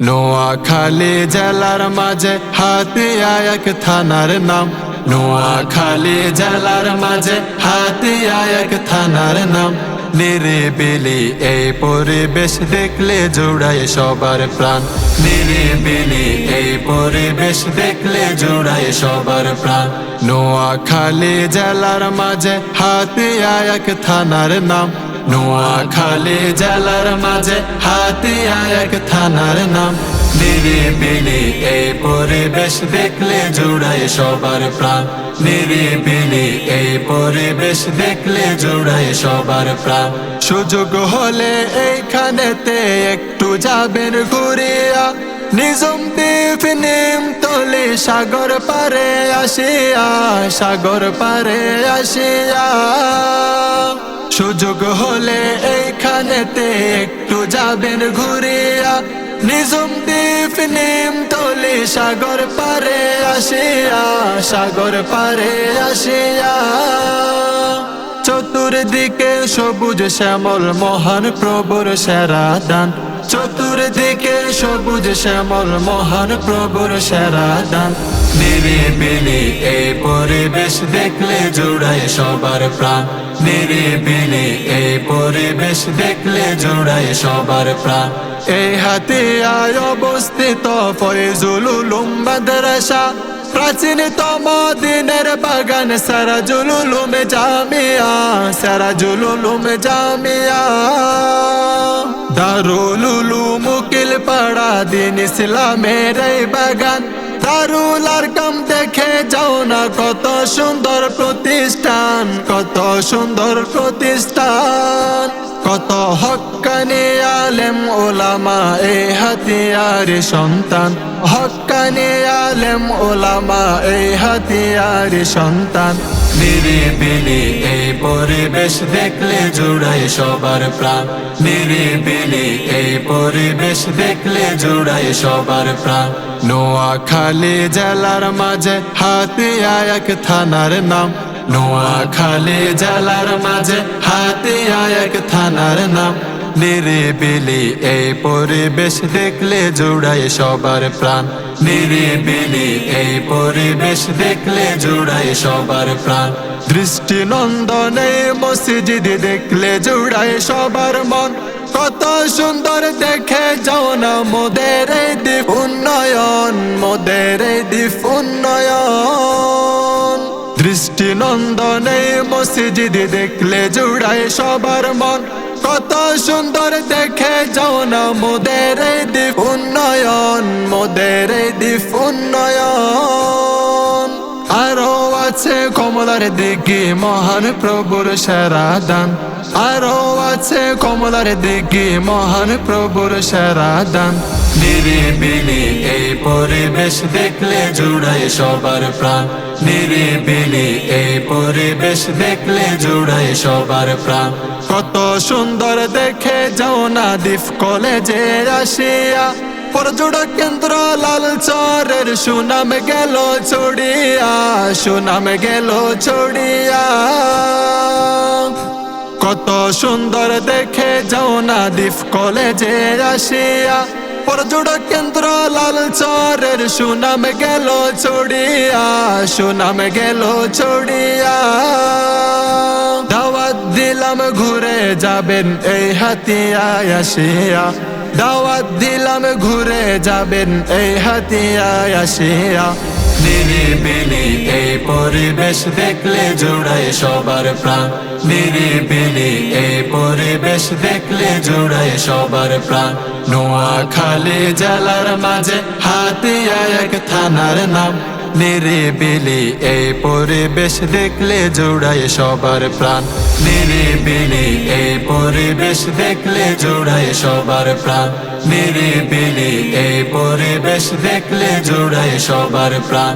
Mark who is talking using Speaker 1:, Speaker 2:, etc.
Speaker 1: নোয়াখালী জেলার মাঝে হাতিয়া এক থানার নাম। নোয়াখালী জেলার মাঝে হাতিয়া এক থানার নাম। নিরিবিলি এই পরিবেশ দেখলে জুড়ায় সবার প্রাণ। নিরিবিলি এই পরিবেশ দেখলে জুড়ায় সবার প্রাণ। নোয়াখালী জেলার মাঝে হাতিয়া এক থানার নাম। নোয়াখালী জেলার মাঝে হাতিয়া এক থানার নাম। নিরিবিলি এই পরিবেশ দেখলে জুড়ায় সবার প্রাণ। নিরিবিলি এই পরিবেশ দেখলে জুড়ায় সবার প্রাণ। সুযোগ হলে এইখানেতে একটু যাবেন ঘুরিয়া, নিজম দ্বীপ নিমতলি সাগর পারে আসিয়া, সাগর পারে আসিয়া। সুযোগ হলে এইখানেতে একটু যাবেন ঘুরিয়া, নিজম দ্বীপ নিমতলি সাগর পারে আসিয়া, সাগর পারে আসিয়া। চতুর্দিকে সবুজ শ্যামল মহান প্রভুর সেরা দান। চতুর্দিকে সবুজ শ্যামল মহান প্রভুর সেরা দান। নিরিবিলি এই পরিবেশ দেখলে জুড়ায় সবার প্রাণ। নিরিবিলি এই পরিবেশ দেখলে জুড়ায় সবার প্রাণ। এই হাতিয়ায় অবস্থিত ফয়জুল উলুম মাদ্রাসা, প্রাচীনতম দিনের বাগান সিরাজুল উলুম জামিয়া, সিরাজুল উলুম জামিয়া। দারুল উলুম উকিল পাড়া দিন ইসলামের এই বাগান। দারুল আরকাম দেখে যাও না কত সুন্দর প্রতিষ্ঠান, কত সুন্দর প্রতিষ্ঠান। কত হক্কানি আলেম ওলামা এই হাতিয়ার সন্তান। হক্কানি আলেম ওলামা এই হাতিয়ার সন্তান। নিরিবিলি এই পরিবেশ দেখলে জুড়ায় সবার প্রাণ। নিরিবিলি এই পরিবেশ দেখলে জুড়ায় সবার প্রাণ। নোয়াখালী জেলার মাঝে হাতিয়া এক থানার নাম। নোয়াখালী জেলার মাঝে হাতিয়া এক থানার নাম। নিরিবিলি এই পরিবেশ দেখলে জুড়ায় সবার প্রাণ। নিরিবিলি এই পরিবেশ দেখলে জুড়ায় সবার প্রাণ। দৃষ্টিনন্দন এই মসজিদ দেখলে জুড়ায় সবার মন। কত সুন্দর দেখে যাও না মোদের এই দ্বীপ উন্নয়ন, মোদের এই দ্বীপ উন্নয়ন। দৃষ্টিনন্দন এই মসজিদ দেখলে জুড়ায় সবার মন। কত সুন্দর দেখে যাও না মোদের এই দ্বীপ উন্নয়ন, মোদের এই দ্বীপ উন্নয়ন। আরো আছে কমলার দিঘি মহান প্রভুর সেরা দান। আরো আছে কমলার দিঘি মহান প্রভুর সেরা দান। নিরিবিলি এই পরিবেশ দেখলে জুড়ায় সবার প্রাণ। নিরিবিলি এই পরিবেশ দেখলে জুড়ায় সবার প্রাণ। কত সুন্দর দেখে যাও না দ্বীপ কলেজে আসিয়া, পর্যটক কেন্দ্র লালচরের সুনাম গেল ছড়িয়া, সুনাম গেল ছড়িয়া। কত সুন্দর দেখে যাও না দ্বীপ কলেজে আসিয়া, পর্যটক কেন্দ্র লালচরের সুনাম গেল ছড়িয়া, সুনাম গেল ছড়িয়া। দাওয়াত দিলাম ঘুরে যাবেন এই হাতিয়ায় আসিয়া। দাওয়াত দিলাম ঘুরে যাবেন এই হাতিয়ায় আসিয়া। নিরিবিলি এই পরিবেশ দেখলে জুড়ায় সবার প্রাণ। নিরিবিলি এই পরিবেশ দেখলে জুড়ায় সবার প্রাণ। নোয়াখালী জেলার মাঝে হাতিয়া এক থানার নাম। নিরিবিলি এই পরিবেশ দেখলে জুড়ায় সবার প্রাণ। নিরিবিলি এই পরিবেশ দেখলে জুড়ায় সবার প্রাণ। নিরিবিলি এই পরিবেশ দেখলে জুড়ায় সবার প্রাণ।